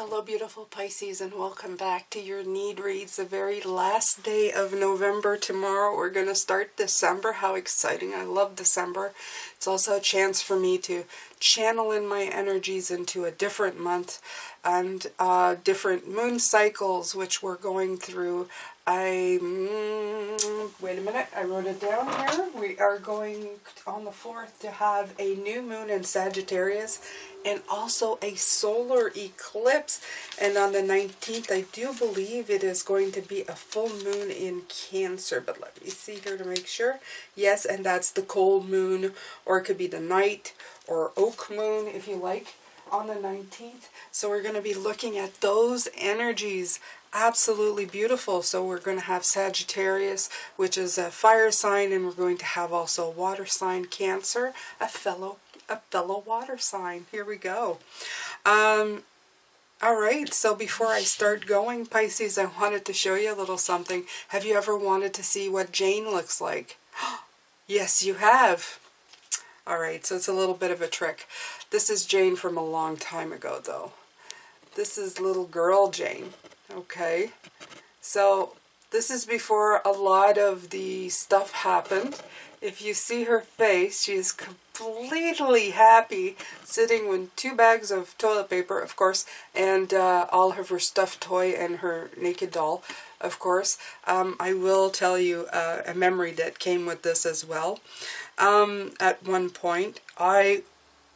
Hello beautiful Pisces, and welcome back to your need reads, the very last day of November. Tomorrow we're going to start December. How exciting. I love December. It's also a chance for me to channel in my energies into a different month and different moon cycles which we're going through. Wait a minute, I wrote it down here. We are going on the 4th to have a new moon in Sagittarius and also a solar eclipse. And on the 19th, I do believe it is going to be a full moon in Cancer. But let me see here to make sure. Yes, and that's the cold moon, or it could be the night or oak moon if you like, on the 19th. So we're going to be looking at those energies. Absolutely beautiful. So we're going to have Sagittarius, which is a fire sign, and we're going to have also a water sign, Cancer, a fellow water sign. Here we go. All right, so before I start going, Pisces, I wanted to show you a little something. Have you ever wanted to see what Jane looks like? Yes, you have. All right, so it's a little bit of a trick. This is Jane from a long time ago, though. This is little girl Jane. Okay, so this is before a lot of the stuff happened. If you see her face, she is completely happy, sitting with 2 bags of toilet paper, of course, and all of her stuffed toy and her naked doll, of course. I will tell you a memory that came with this as well. At one point,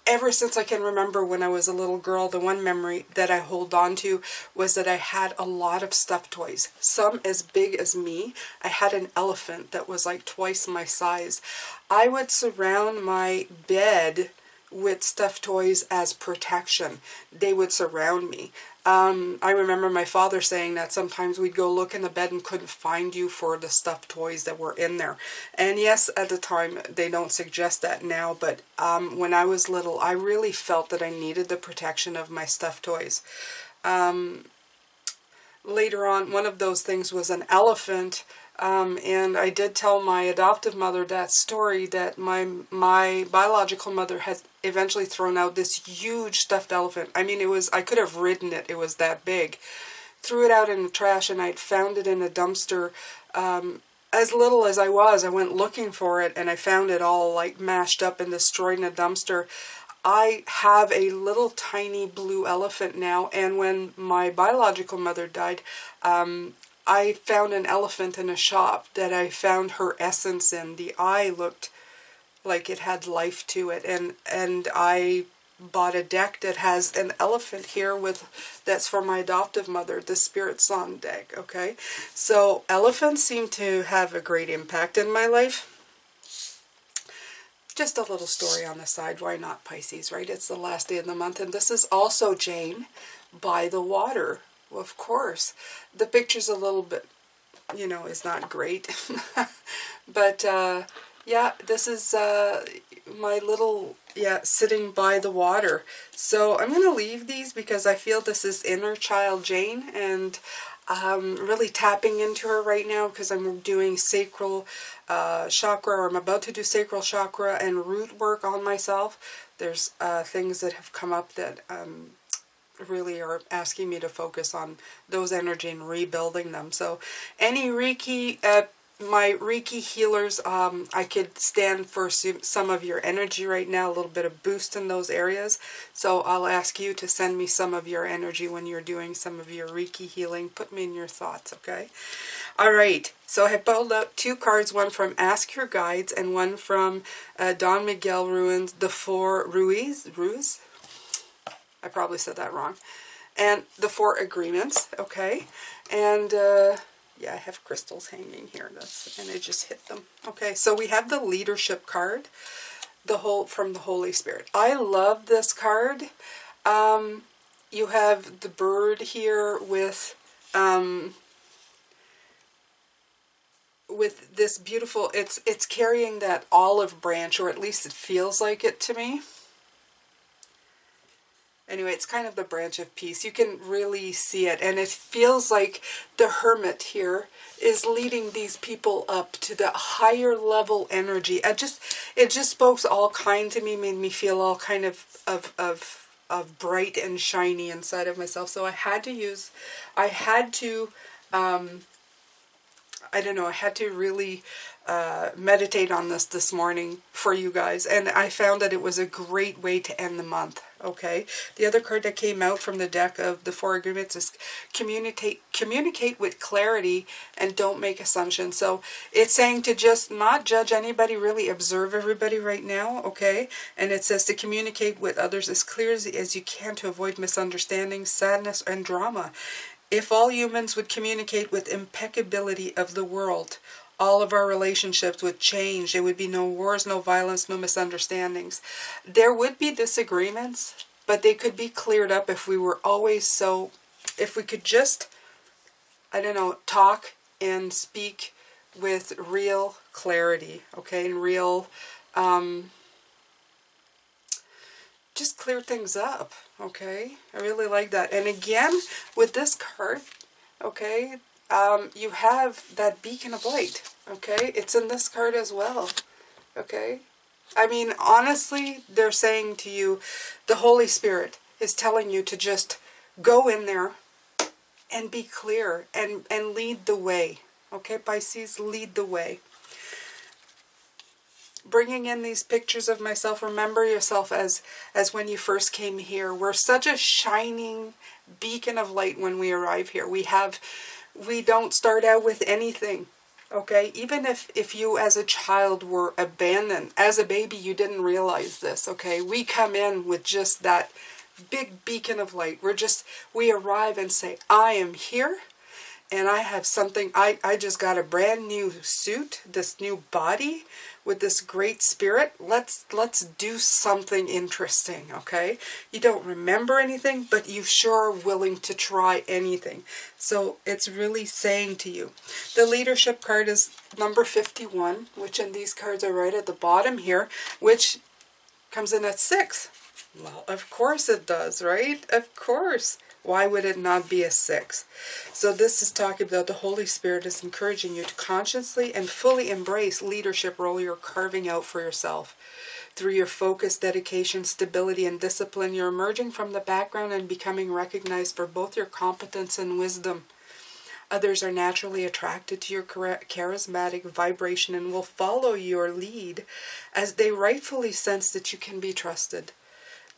ever since I can remember when I was a little girl, the one memory that I hold on to was that I had a lot of stuffed toys, some as big as me. I had an elephant that was like twice my size. I would surround my bed with stuffed toys as protection. They would surround me. I remember my father saying that sometimes we'd go look in the bed and couldn't find you for the stuffed toys that were in there. And yes, at the time, they don't suggest that now, but when I was little, I really felt that I needed the protection of my stuffed toys. Later on, one of those things was an elephant, and I did tell my adoptive mother that story, that my biological mother had eventually thrown out this huge stuffed elephant. I mean, I could have ridden it, it was that big. Threw it out in the trash, and I'd found it in a dumpster. As little as I went looking for it, and I found it all like mashed up and destroyed in a dumpster. I have a little tiny blue elephant now, and when my biological mother died, I found an elephant in a shop that I found her essence in. The eye looked like it had life to it, and I bought a deck that has an elephant here that's for my adoptive mother, the Spirit Song deck. Okay, so elephants seem to have a great impact in my life. Just a little story on the side. Why not, Pisces, right? It's the last day of the month, and this is also Jane by the water. Well, of course, the picture's a little bit, is not great. But, yeah, this is my little, sitting by the water. So I'm going to leave these because I feel this is inner child Jane, and really tapping into her right now because I'm doing sacral chakra, or I'm about to do sacral chakra and root work on myself. There's things that have come up that really are asking me to focus on those energy and rebuilding them. So any Reiki, my Reiki healers, I could stand for some of your energy right now, a little bit of boost in those areas. So I'll ask you to send me some of your energy when you're doing some of your Reiki healing. Put me in your thoughts, okay? All right, so I pulled out 2 cards, one from Ask Your Guides and one from Don Miguel Ruiz, the 4 Ruiz? I probably said that wrong. And the 4 Agreements, okay? And yeah, I have crystals hanging here, and I just hit them. Okay, so we have the Leadership card, from the Holy Spirit. I love this card. You have the bird here with this beautiful, it's carrying that olive branch, or at least it feels like it to me. Anyway, it's kind of the branch of peace. You can really see it, and it feels like the hermit here is leading these people up to the higher level energy. It just spoke all kind to me, made me feel all kind of bright and shiny inside of myself. So I had to I don't know, I had to really meditate on this morning for you guys, and I found that it was a great way to end the month. Okay, the other card that came out from the deck of the Four Agreements is communicate with clarity and don't make assumptions. So it's saying to just not judge anybody, really observe everybody right now. Okay, and it says to communicate with others as clear as you can to avoid misunderstandings, sadness, and drama. If all humans would communicate with impeccability of the world, all of our relationships would change. There would be no wars, no violence, no misunderstandings. There would be disagreements, but they could be cleared up if we were always if we could just, I don't know, talk and speak with real clarity, okay, and real, just clear things up, okay? I really like that. And again, with this card, okay, you have that beacon of light, okay? It's in this card as well, okay? I mean, honestly, they're saying to you, the Holy Spirit is telling you to just go in there and be clear and lead the way, okay? Pisces, lead the way. Bringing in these pictures of myself, remember yourself as when you first came here. We're such a shining beacon of light when we arrive here. We don't start out with anything, okay? Even if you as a child were abandoned, as a baby you didn't realize this, okay? We come in with just that big beacon of light. We arrive and say, I am here. And I have something, I just got a brand new suit, this new body with this great spirit. Let's do something interesting, okay? You don't remember anything, but you sure are willing to try anything. So it's really saying to you. The leadership card is number 51, which in these cards are right at the bottom here, which comes in at 6. Well, of course it does, right? Of course. Why would it not be a 6? So this is talking about the Holy Spirit is encouraging you to consciously and fully embrace leadership role you're carving out for yourself. Through your focus, dedication, stability, and discipline, you're emerging from the background and becoming recognized for both your competence and wisdom. Others are naturally attracted to your charismatic vibration and will follow your lead as they rightfully sense that you can be trusted.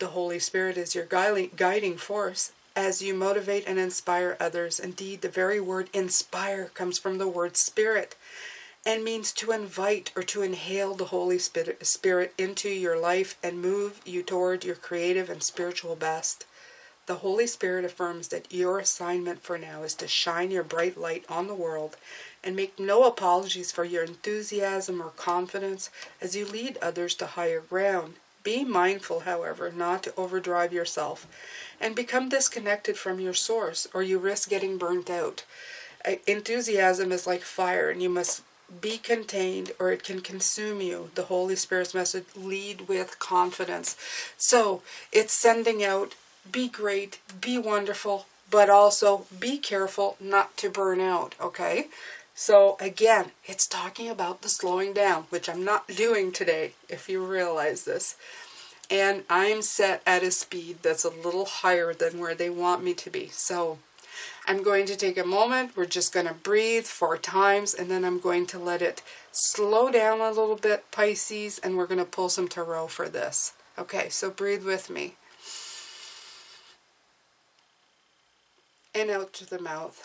The Holy Spirit is your guiding force as you motivate and inspire others. Indeed, the very word inspire comes from the word spirit and means to invite or to inhale the Holy Spirit into your life and move you toward your creative and spiritual best. The Holy Spirit affirms that your assignment for now is to shine your bright light on the world and make no apologies for your enthusiasm or confidence as you lead others to higher ground. Be mindful, however, not to overdrive yourself and become disconnected from your source, or you risk getting burnt out. Enthusiasm is like fire, and you must be contained or it can consume you. The Holy Spirit's message, lead with confidence. So it's sending out, be great, be wonderful, but also be careful not to burn out, okay? So again, it's talking about the slowing down, which I'm not doing today, if you realize this. And I'm set at a speed that's a little higher than where they want me to be. So I'm going to take a moment. We're just going to breathe 4 times, and then I'm going to let it slow down a little bit, Pisces, and we're going to pull some tarot for this. Okay, so breathe with me. And out to the mouth.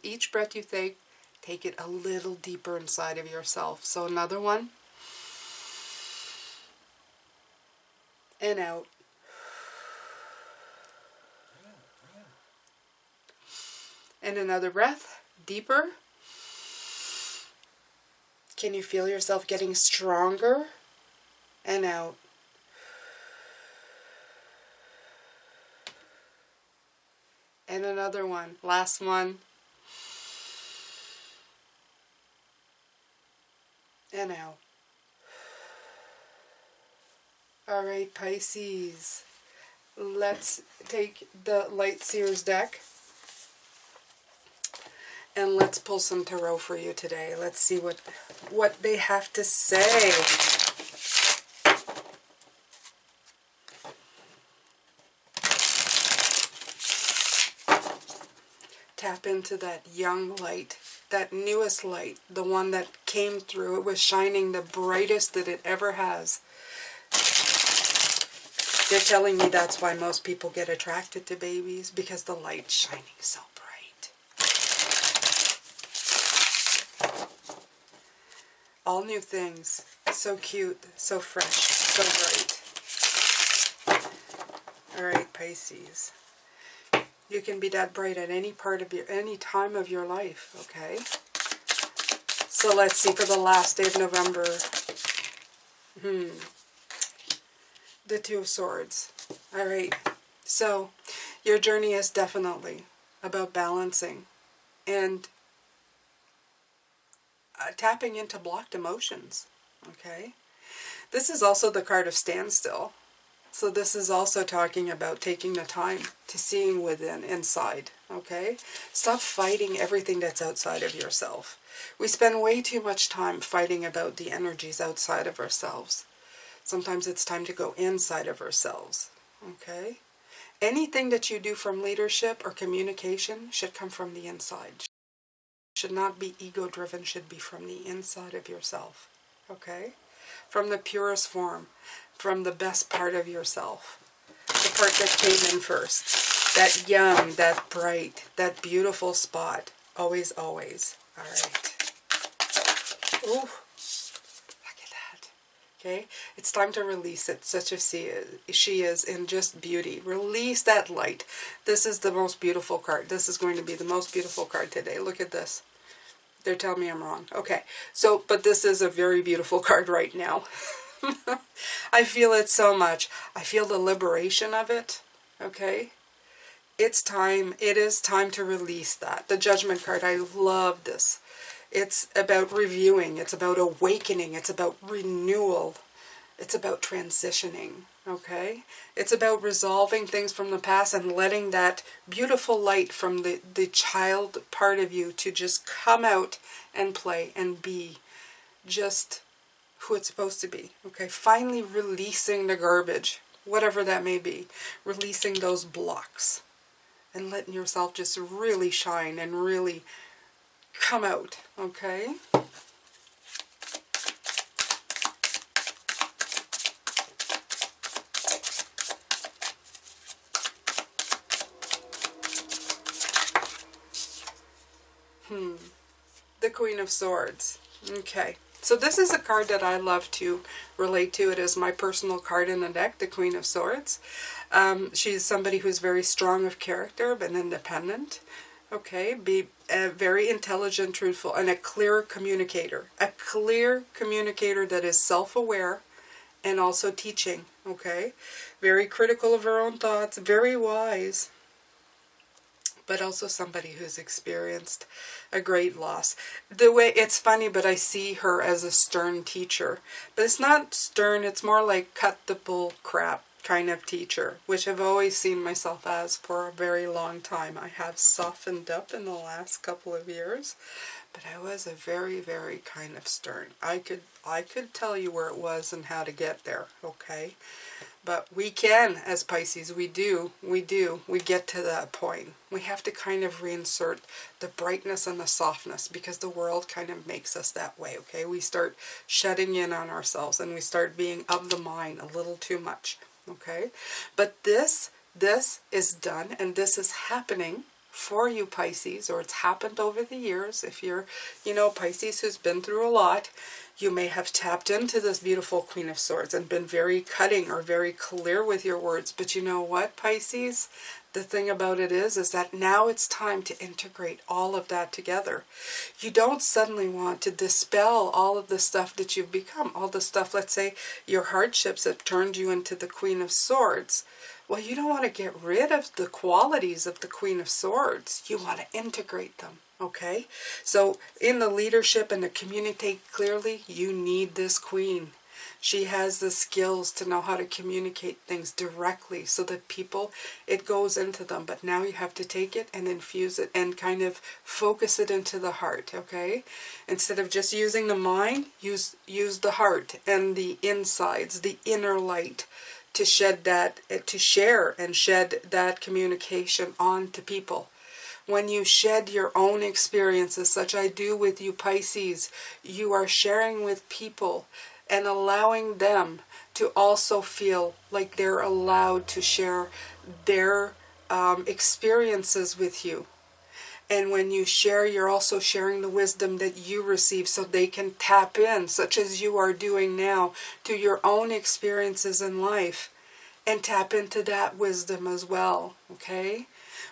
Each breath you take it a little deeper inside of yourself. So another one. And out. And another breath, deeper. Can you feel yourself getting stronger? And out. And another one, last one. And out. All right, Pisces. Let's take the Light Seers deck. And let's pull some tarot for you today. Let's see what they have to say. tap into that young light, that newest light, the one that came through. It was shining the brightest that it ever has. They're telling me that's why most people get attracted to babies, because the light's shining so bright. All new things. So cute, so fresh, so bright. Alright, Pisces. You can be that bright at any time of your life, okay? So let's see for the last day of November. The Two of Swords. Alright, so your journey is definitely about balancing and tapping into blocked emotions, okay? This is also the card of standstill. So this is also talking about taking the time to seeing within, inside, okay? Stop fighting everything that's outside of yourself. We spend way too much time fighting about the energies outside of ourselves. Sometimes it's time to go inside of ourselves, okay? Anything that you do from leadership or communication should come from the inside. Should not be ego-driven, should be from the inside of yourself, okay? From the purest form, from the best part of yourself. The part that came in first. That young, that bright, that beautiful spot. Always, always. All right. Ooh, look at that. Okay? It's time to release it, such as she is in just beauty. Release that light. This is the most beautiful card. This is going to be the most beautiful card today. Look at this. They're telling me I'm wrong. Okay. So, but this is a very beautiful card right now. I feel it so much. I feel the liberation of it. Okay? It's time. It is time to release that. The Judgment card. I love this. It's about reviewing. It's about awakening. It's about renewal. It's about transitioning. Okay? It's about resolving things from the past and letting that beautiful light from the child part of you to just come out and play and be just who it's supposed to be. Okay? Finally releasing the garbage, whatever that may be. Releasing those blocks and letting yourself just really shine and really come out. Okay? The Queen of Swords. Okay. So this is a card that I love to relate to. It is my personal card in the deck, the Queen of Swords. She's somebody who's very strong of character, but independent. Okay. Be very intelligent, truthful, and a clear communicator. A clear communicator that is self-aware and also teaching. Okay. Very critical of her own thoughts. Very wise. But also somebody who's experienced a great loss. The way, it's funny, but I see her as a stern teacher. But it's not stern, it's more like cut the bull crap kind of teacher, which I've always seen myself as for a very long time. I have softened up in the last couple of years, but I was a very, very kind of stern. I could tell you where it was and how to get there, okay? But we can, as Pisces, we get to that point. We have to kind of reinsert the brightness and the softness because the world kind of makes us that way, okay? We start shutting in on ourselves and we start being of the mind a little too much, okay? But this is done and this is happening for you, Pisces, or it's happened over the years. If you're, Pisces who's been through a lot, you may have tapped into this beautiful Queen of Swords and been very cutting or very clear with your words. But you know what, Pisces? The thing about it is that now it's time to integrate all of that together. You don't suddenly want to dispel all of the stuff that you've become. All the stuff, let's say, your hardships have turned you into the Queen of Swords. Well, you don't want to get rid of the qualities of the Queen of Swords. You want to integrate them. Okay, so in the leadership and to communicate clearly, you need this queen. She has the skills to know how to communicate things directly so that people, it goes into them. But now you have to take it and infuse it and kind of focus it into the heart, okay? Instead of just using the mind, use the heart and the insides, the inner light to shed that, to share and shed that communication on to people. When you shed your own experiences, such I do with you Pisces, you are sharing with people and allowing them to also feel like they're allowed to share their experiences with you. And when you share, you're also sharing the wisdom that you receive so they can tap in, such as you are doing now, to your own experiences in life and tap into that wisdom as well, okay?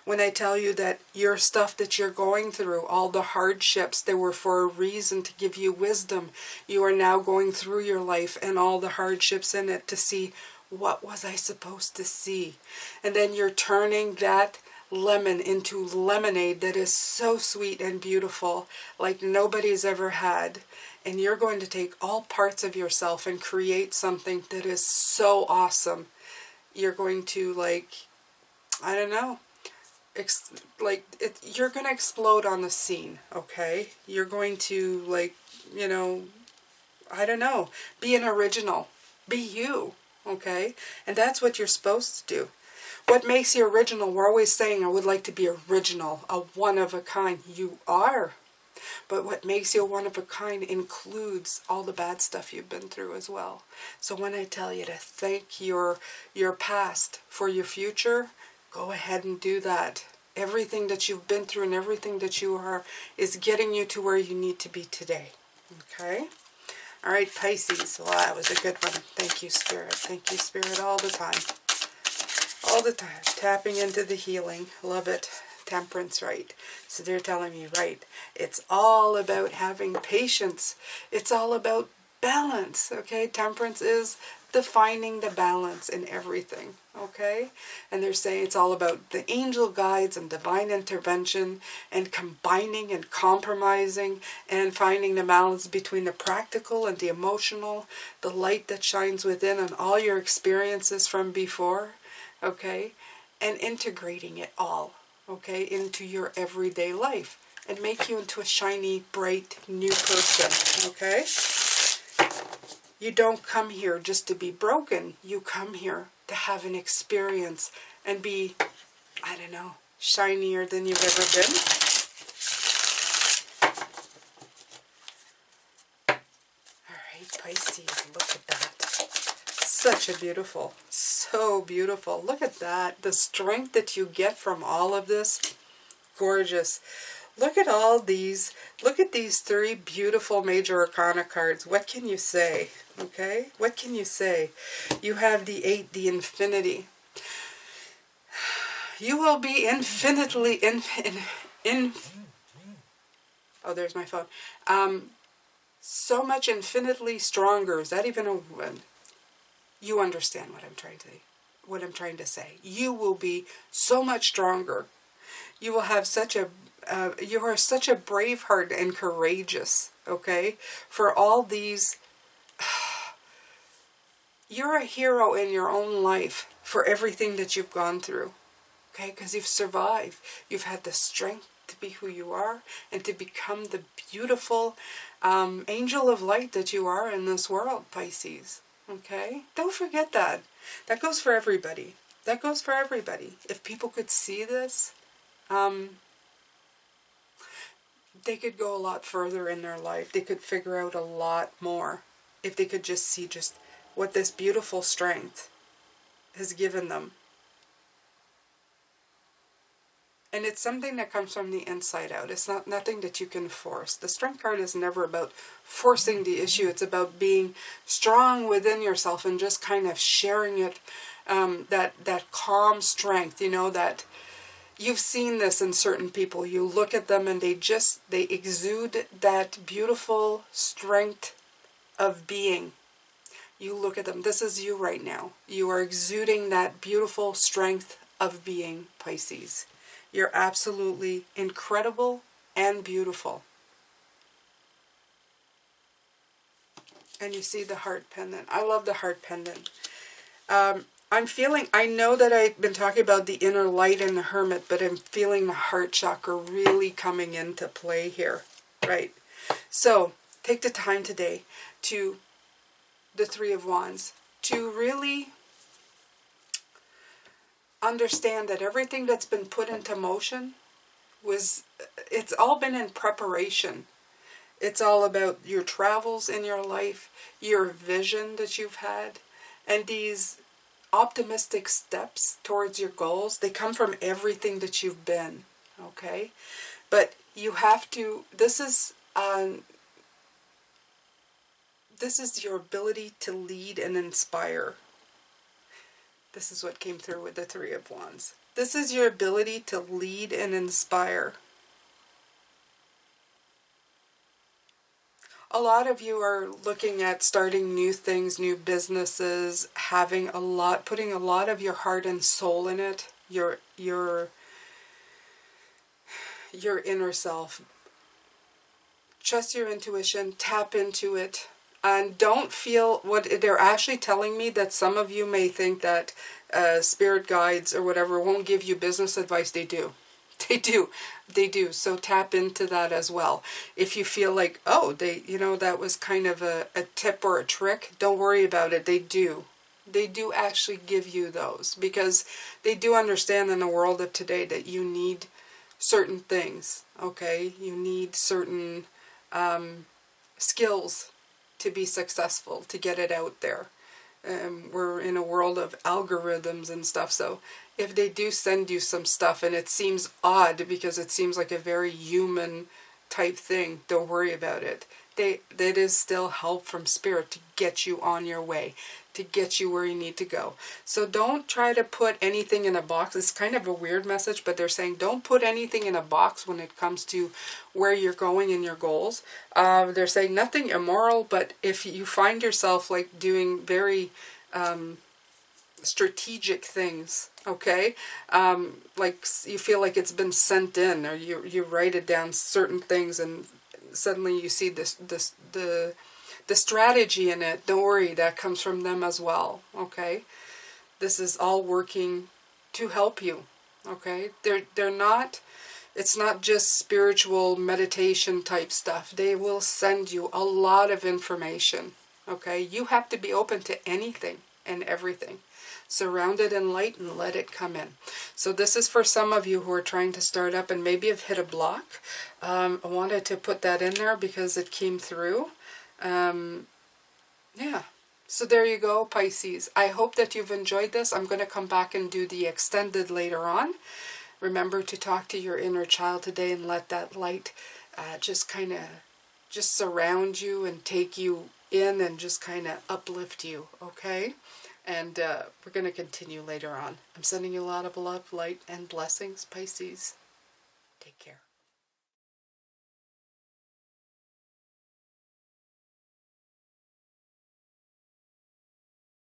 When I tell you that your stuff that you're going through, all the hardships, they were for a reason to give you wisdom. You are now going through your life and all the hardships in it to see, what was I supposed to see? And then you're turning that lemon into lemonade that is so sweet and beautiful, like nobody's ever had. And you're going to take all parts of yourself and create something that is so awesome. You're going to, like, I don't know, you're going to explode on the scene, okay? You're going to, like, you know, I don't know, be an original. Be you, okay? And that's what you're supposed to do. What makes you original? We're always saying, I would like to be original, a one-of-a-kind. You are. But what makes you a one-of-a-kind includes all the bad stuff you've been through as well. So when I tell you to thank your past for your future, go ahead and do that. Everything that you've been through and everything that you are is getting you to where you need to be today. Okay? All right, Pisces. Well, that was a good one. Thank you, Spirit. Thank you, Spirit, all the time. All the time. Tapping into the healing. Love it. Temperance, right? So they're telling me, right, it's all about having patience. It's all about balance, okay? Temperance is finding the balance in everything, okay? And they're saying it's all about the angel guides and divine intervention and combining and compromising and finding the balance between the practical and the emotional, the light that shines within and all your experiences from before, okay? And integrating it all, okay, into your everyday life and make you into a shiny, bright, new person, okay? You don't come here just to be broken. You come here to have an experience and be, I don't know, shinier than you've ever been. All right, Pisces, look at that. Such a beautiful, so beautiful. Look at that. The strength that you get from all of this. Gorgeous. Look at all these. Look at these three beautiful major arcana cards. What can you say? Okay? What can you say? You have the 8, the infinity. You will be infinitely oh, there's my phone. So much infinitely stronger. Is that even a you understand what I'm trying to say. You will be so much stronger. You will have such a you are such a brave heart and courageous, okay? For all these, you're a hero in your own life for everything that you've gone through, okay? Because you've survived. You've had the strength to be who you are and to become the beautiful angel of light that you are in this world, Pisces, okay? Don't forget that. That goes for everybody. That goes for everybody. If people could see this, they could go a lot further in their life. They could figure out a lot more if they could just see just what this beautiful strength has given them. And it's something that comes from the inside out. It's not nothing that you can force. The strength card is never about forcing the issue. It's about being strong within yourself and just kind of sharing it, that calm strength, you know, that you've seen this in certain people. You look at them and they exude that beautiful strength of being. You look at them. This is you right now. You are exuding that beautiful strength of being, Pisces. You're absolutely incredible and beautiful. And you see the heart pendant. I love the heart pendant. I'm feeling, I know that I've been talking about the inner light and the hermit, but I'm feeling the heart chakra really coming into play here, right? So, take the time today to, the Three of Wands, to really understand that everything that's been put into motion it's all been in preparation. It's all about your travels in your life, your vision that you've had, and these optimistic steps towards your goals. They come from everything that you've been, okay? But you have to, this is your ability to lead and inspire. This is what came through with the Three of Wands. This is your ability to lead and inspire. A lot of you are looking at starting new things, new businesses, putting a lot of your heart and soul in it, your inner self. Trust your intuition, tap into it, and don't feel what they're actually telling me, that some of you may think that spirit guides or whatever won't give you business advice. They do. They do. So tap into that as well. If you feel like, oh, that was kind of a tip or a trick, don't worry about it. They do. They do actually give you those, because they do understand in the world of today that you need certain things, okay? You need certain skills to be successful, to get it out there. We're in a world of algorithms and stuff, so if they do send you some stuff and it seems odd because it seems like a very human type thing, don't worry about it. That is still help from spirit to get you on your way, to get you where you need to go. So don't try to put anything in a box. It's kind of a weird message, but they're saying don't put anything in a box when it comes to where you're going in your goals. They're saying nothing immoral, but if you find yourself like doing very strategic things, okay, like you feel like it's been sent in, or you write it down, certain things, and suddenly you see the strategy in it, don't worry, that comes from them as well, okay? This is all working to help you, okay? They're not, it's not just spiritual meditation type stuff. They will send you a lot of information, okay? You have to be open to anything and everything. Surround it in light and let it come in. So this is for some of you who are trying to start up and maybe have hit a block. I wanted to put that in there because it came through. Yeah. So there you go, Pisces. I hope that you've enjoyed this. I'm going to come back and do the extended later on. Remember to talk to your inner child today and let that light just surround you and take you in and just kind of uplift you, okay? And we're going to continue later on. I'm sending you a lot of love, light, and blessings, Pisces. Take care.